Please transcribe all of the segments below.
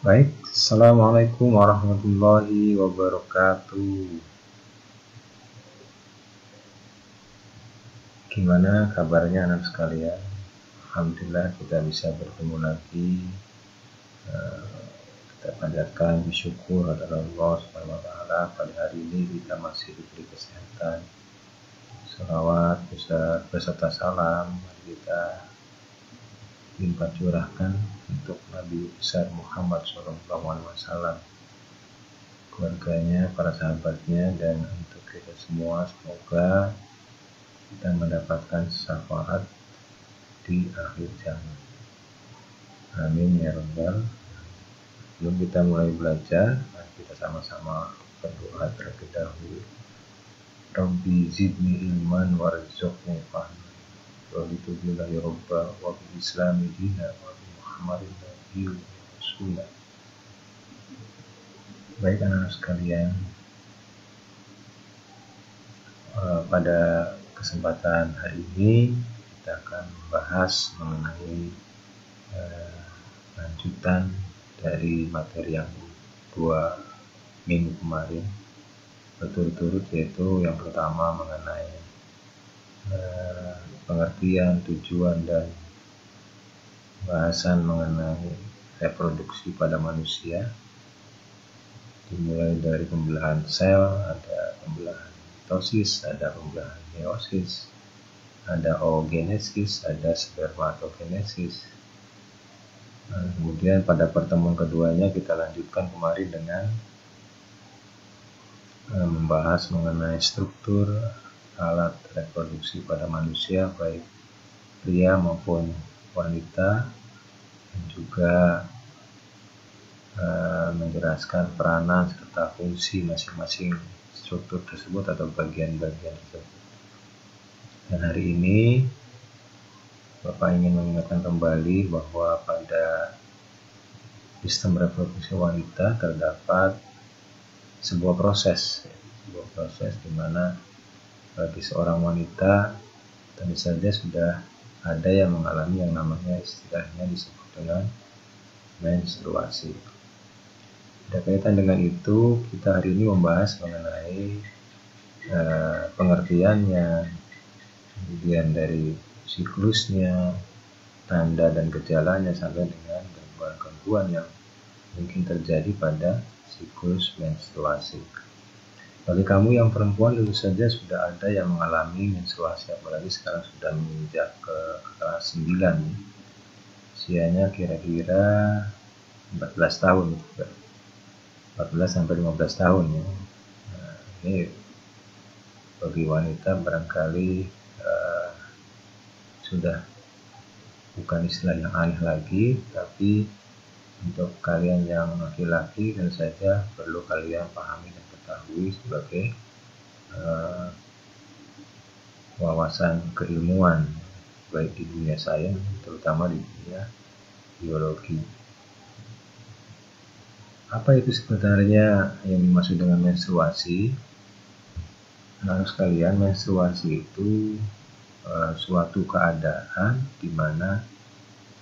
Baik, Assalamualaikum warahmatullahi wabarakatuh. Gimana kabarnya anak sekalian? Alhamdulillah kita bisa bertemu lagi. Kita panjatkan bersyukur kepada Allah Subhanahu wa taala pada hari ini kita masih diberi kesehatan. Shalawat beserta salam kita limpah curahkan untuk Nabi besar Muhammad SAW, keluarganya, para sahabatnya, dan untuk kita semua. Semoga kita mendapatkan syafaat di akhir zaman. Amin ya rabbal. Sebelum kita mulai belajar, kita sama-sama berdoa terlebih dahulu. Rabbi zidni ilman warzuqni fahman. Raditu billahi rabba wa bil islami dina wa bi Muhammadin nabiyyin rasulullah. Baik anak-anak sekalian, pada kesempatan hari ini kita akan membahas mengenai lanjutan dari materi yang 2 minggu kemarin berturut-turut, yaitu yang pertama mengenai pengertian, tujuan, dan bahasan mengenai reproduksi pada manusia, dimulai dari pembelahan sel, ada pembelahan mitosis, ada pembelahan meiosis, ada oogenesis, ada spermatogenesis. Kemudian pada pertemuan keduanya kita lanjutkan kemarin dengan membahas mengenai struktur alat reproduksi pada manusia, baik pria maupun wanita, dan juga menjelaskan peranan serta fungsi masing-masing struktur tersebut atau bagian-bagian tersebut. Dan hari ini Bapak ingin mengingatkan kembali bahwa pada sistem reproduksi wanita terdapat sebuah proses di mana bagi seorang wanita tentu saja sudah ada yang mengalami yang namanya istilahnya disebut dengan menstruasi. Berkaitan dengan itu, kita hari ini membahas mengenai pengertiannya, kemudian dari siklusnya, tanda dan gejalanya, sampai dengan gangguan-gangguan yang mungkin terjadi pada siklus menstruasi. Bagi kamu yang perempuan tentu saja sudah ada yang mengalami menstruasi, apalagi sekarang sudah menginjak ke kelas 9, usianya kira-kira 14 tahun, 14 sampai 15 tahun ya. Nah, ini bagi wanita barangkali sudah bukan istilah yang aneh lagi, tapi untuk kalian yang laki-laki tentu saja perlu kalian pahami dan ketahui sebagai wawasan keilmuan, baik di dunia sains terutama di dunia biologi. Apa itu sebenarnya yang dimaksud dengan menstruasi? Anak sekalian, menstruasi itu suatu keadaan di mana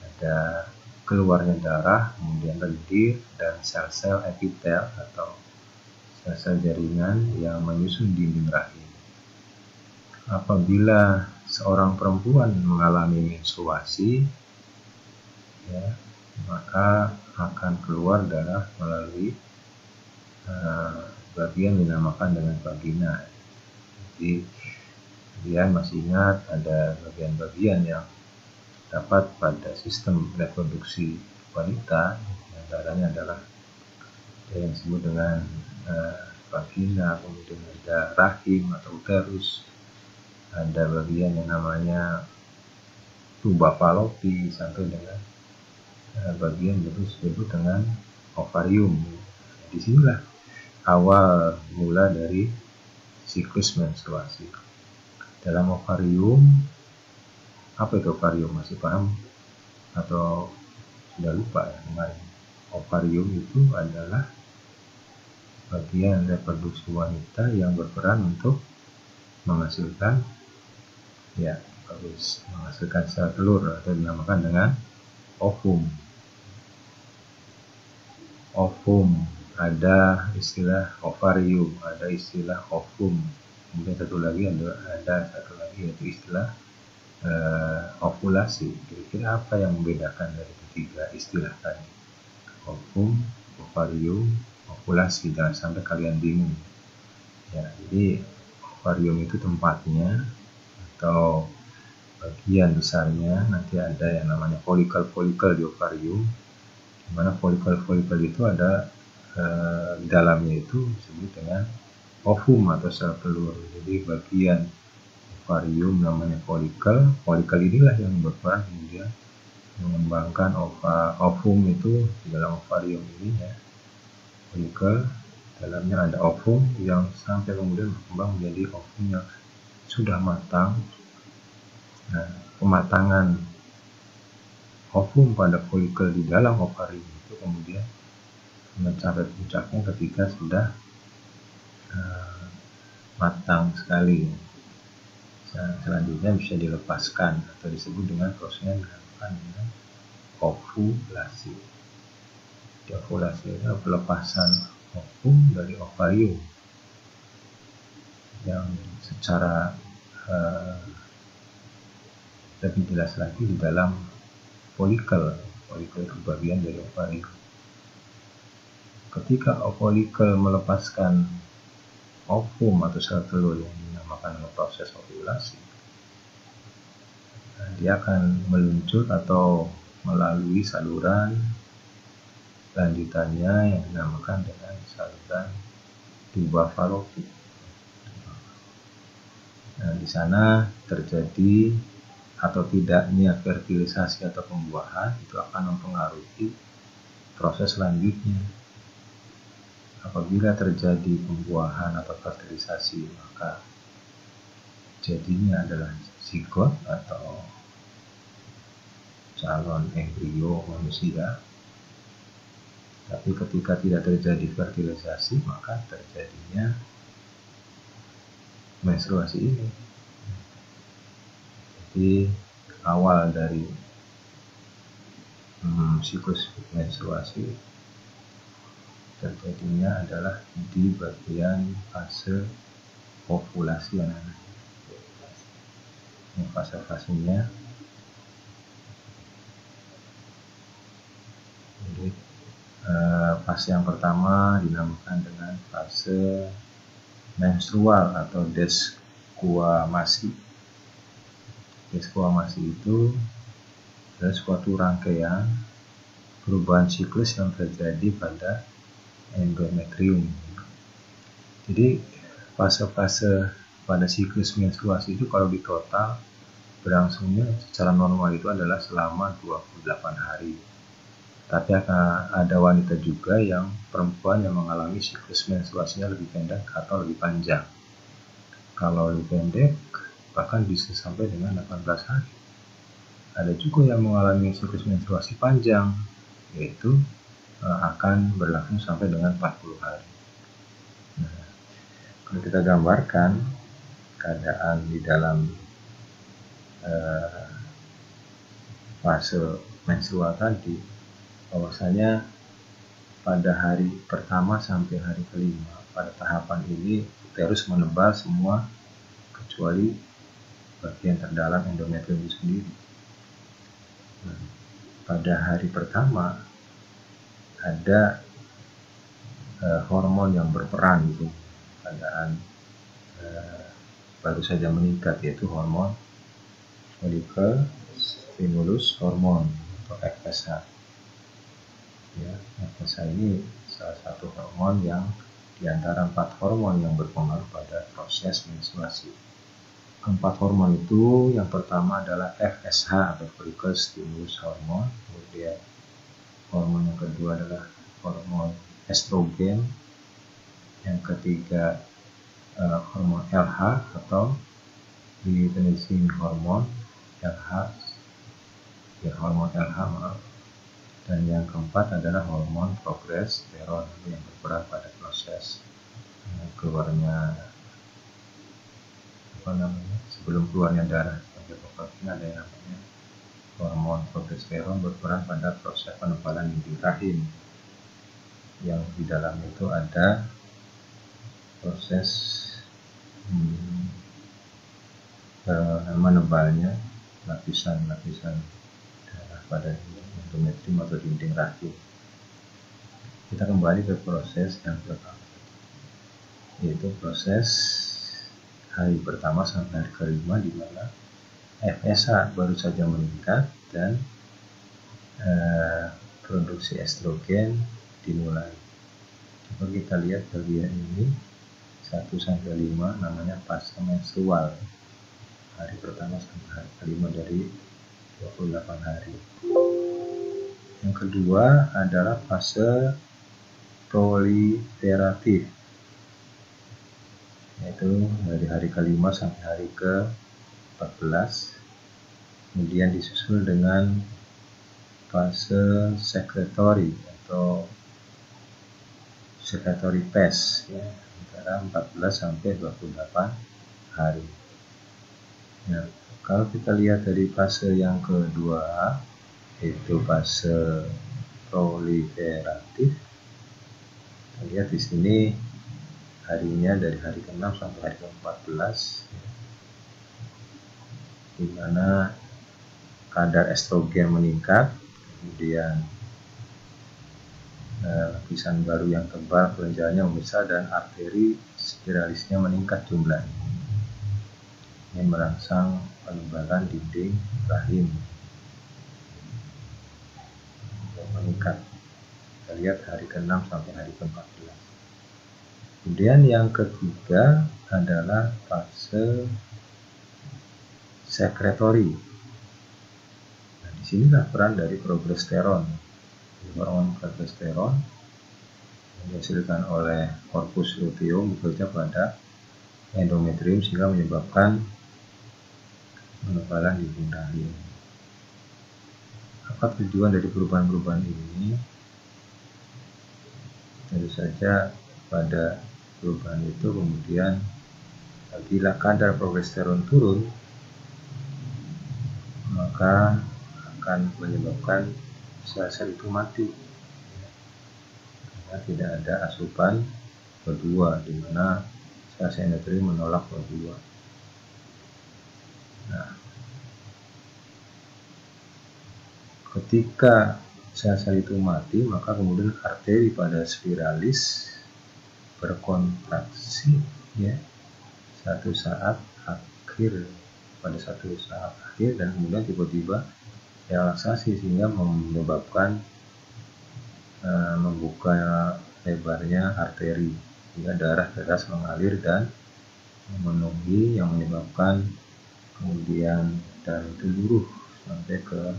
ada keluarnya darah, kemudian lendir dan sel-sel epitel atau sel-sel jaringan yang menyusun dinding rahim. Apabila seorang perempuan mengalami menstruasi, ya, maka akan keluar darah melalui bagian dinamakan dengan vagina. Jadi kalian masih ingat ada bagian-bagian yang dapat pada sistem reproduksi wanita, antaranya adalah yang disebut dengan vagina, kemudian ada rahim atau uterus, ada bagian yang namanya tuba fallopi, sampai dengan bagian disebut dengan ovarium. Disinilah awal mula dari siklus menstruasi. Dalam ovarium, apa itu ovarium? Masih paham atau sudah lupa ya kemarin? Ovarium itu adalah bagian reproduksi wanita yang berperan untuk menghasilkan sel telur atau dinamakan dengan ovum. ovum, ada istilah ovarium, ada istilah ovum. Kemudian satu lagi yaitu istilah ovulasi. Kira-kira apa yang membedakan dari ketiga istilah tadi? Ovum, ovarium, ovulasi. Jangan sampai kalian bingung. Ya, jadi ovarium itu tempatnya atau bagian besarnya. Nanti ada yang namanya folikel-folikel di ovarium, di mana folikel-folikel itu ada di dalamnya itu disebut dengan ovum atau sel telur. Jadi bagian ovarium namanya folikel. Folikel inilah yang berperan kemudian mengembangkan ovum itu di dalam ovarium ini ya. Folikel dalamnya ada ovum yang sampai kemudian berkembang menjadi ovum yang sudah matang. Nah, pematangan ovum pada folikel di dalam ovarium itu kemudian mencapai puncaknya ketika sudah matang sekali. Selanjutnya bisa dilepaskan atau disebut dengan proses yang dinamakan dengan ovulasi. Ovulasi itu pelepasan ovum dari ovarium yang secara lebih jelas lagi di dalam folikel. Folikel itu bagian dari ovarium. Ketika folikel melepaskan ovum atau sel telur yang dinamakan proses ovulasi, dia akan meluncur atau melalui saluran lanjutannya yang dinamakan dengan saluran tuba falopik. Nah, di sana terjadi atau tidaknya fertilisasi atau pembuahan itu akan mempengaruhi proses selanjutnya. Apabila terjadi pembuahan atau fertilisasi, maka jadinya adalah zigot atau calon embrio manusia. Tapi ketika tidak terjadi fertilisasi, maka terjadinya menstruasi ini. Jadi awal dari siklus menstruasi terjadinya adalah di bagian fase ovulasi anak-anak. Ini fase-fasenya. Jadi fase yang pertama dinamakan dengan fase menstrual atau desquamasi. Desquamasi itu adalah suatu rangkaian perubahan siklus yang terjadi pada endometrium. Jadi fase-fase pada siklus menstruasi itu kalau di total berlangsungnya secara normal itu adalah selama 28 hari. Tapi akan ada wanita juga yang perempuan yang mengalami siklus menstruasinya lebih pendek atau lebih panjang. Kalau lebih pendek bahkan bisa sampai dengan 18 hari. Ada juga yang mengalami siklus menstruasi panjang, yaitu akan berlangsung sampai dengan 40 hari. Nah, kalau kita gambarkan keadaan di dalam fase menstrual tadi, bahwasanya pada hari pertama sampai hari kelima pada tahapan ini uterus menebal semua kecuali bagian terdalam endometrium itu sendiri. Nah, pada hari pertama ada hormon yang berperan gitu, keadaan baru saja meningkat, yaitu hormon follicle stimulus hormone atau FSH. Ya, FSH ini salah satu hormon yang diantara 4 hormon yang berpengaruh pada proses menstruasi. Keempat hormon itu yang pertama adalah FSH atau follicle stimulus hormone, kemudian hormon yang kedua adalah hormon estrogen, yang ketiga hormon LH atau luteinizing hormone LH, ya hormon LH maaf, dan yang keempat adalah hormon progesteron yang berperan pada proses keluarnya sebelum keluarnya darah sebagai protein. Ada yang namanya hormon progesteron berperan pada proses penebalan inti rahim. yang di dalam itu ada proses menebalnya lapisan-lapisan darah pada endometrium atau dinding rahim. Kita kembali ke proses yang pertama, yaitu proses hari pertama sampai hari kelima, di mana FSH baru saja meningkat dan produksi estrogen dimulai. Coba kita lihat bagian ini 1 sampai 5, namanya fase menstrual, hari pertama sampai hari kelima dari 28 hari. Yang kedua adalah fase proliferatif, yaitu dari hari kelima sampai hari ke-14. Kemudian disusul dengan fase secretory atau secretory phase, ya, antara 14 sampai 28 hari. Nah, kalau kita lihat dari fase yang kedua, yaitu fase proliferatif, kita lihat di sini harinya dari hari ke-6 sampai hari ke-14, di mana kadar estrogen meningkat, kemudian lapisan baru yang tebal, kelenjarnya membesar, dan arteri spiralisnya meningkat jumlahnya. Ini merangsang penebalan dinding rahim meningkat. Kita lihat hari ke-6 sampai hari ke-14. Kemudian yang ketiga adalah fase secretory. Nah, disinilah peran dari progesteron. Hormon progesteron yang dihasilkan oleh corpus luteum bekerja pada endometrium sehingga menyebabkan penebalan dinding rahim. Apa tujuan dari perubahan-perubahan ini? Tentu saja pada perubahan itu kemudian bila kadar progesteron turun, maka akan menyebabkan sel-sel itu mati karena tidak ada asupan kedua, di mana sel-sel endometrium menolak kedua. Nah, ketika sel-sel itu mati, maka kemudian arteri pada spiralis berkontraksi, ya, pada satu saat akhir, dan kemudian tiba-tiba relaksasi sehingga menyebabkan membuka lebarnya arteri sehingga darah deras mengalir dan memenuhi, yang menyebabkan kemudian darah itu luruh sampai ke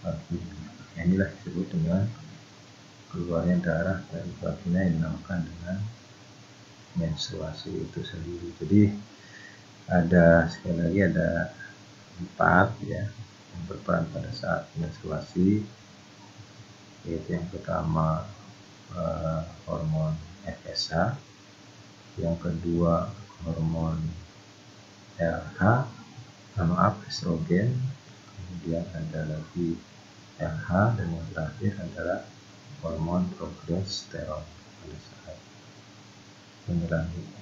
vagina. Inilah disebut dengan keluarnya darah dari vagina yang dinamakan dengan menstruasi itu sendiri. Jadi sekali lagi ada 4, ya, yang berperan pada saat menstruasi, yaitu yang pertama hormon FSH, yang kedua hormon estrogen, kemudian ada lagi LH, dan yang terakhir adalah hormon progesteron pada saat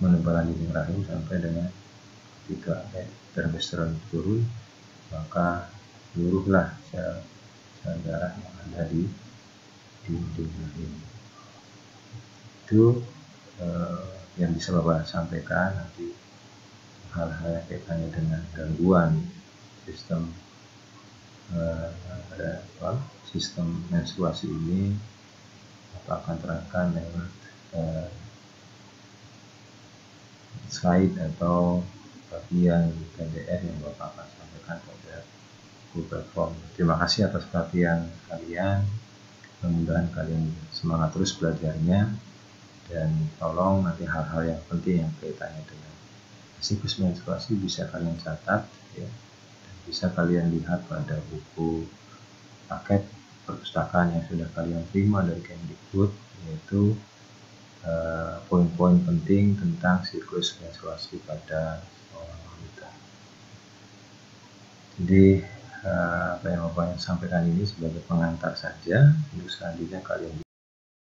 penebalan dinding rahim sampai dengan ketika progesteron turun, maka seluruhlah sel darah yang ada di dinding rahim. Itu yang bisa Bapak sampaikan. Nanti hal-hal yang kaitannya dengan gangguan sistem menstruasi ini Bapak akan terangkan lewat slide atau bagian PDF yang Bapak akan sampaikan pada Google Form. Terima kasih atas perhatian kalian. Mudah-mudahan kalian semangat terus belajarnya, dan tolong nanti hal-hal yang penting yang kaitannya dengan siklus menstruasi bisa kalian catat, ya, dan bisa kalian lihat pada buku paket perpustakaan yang sudah kalian terima dari Kemdikbud, yaitu poin-poin penting tentang siklus menstruasi pada seorang wanita. Jadi apa yang Bapak sampaikan ini sebagai pengantar saja. Untuk selanjutnya kalian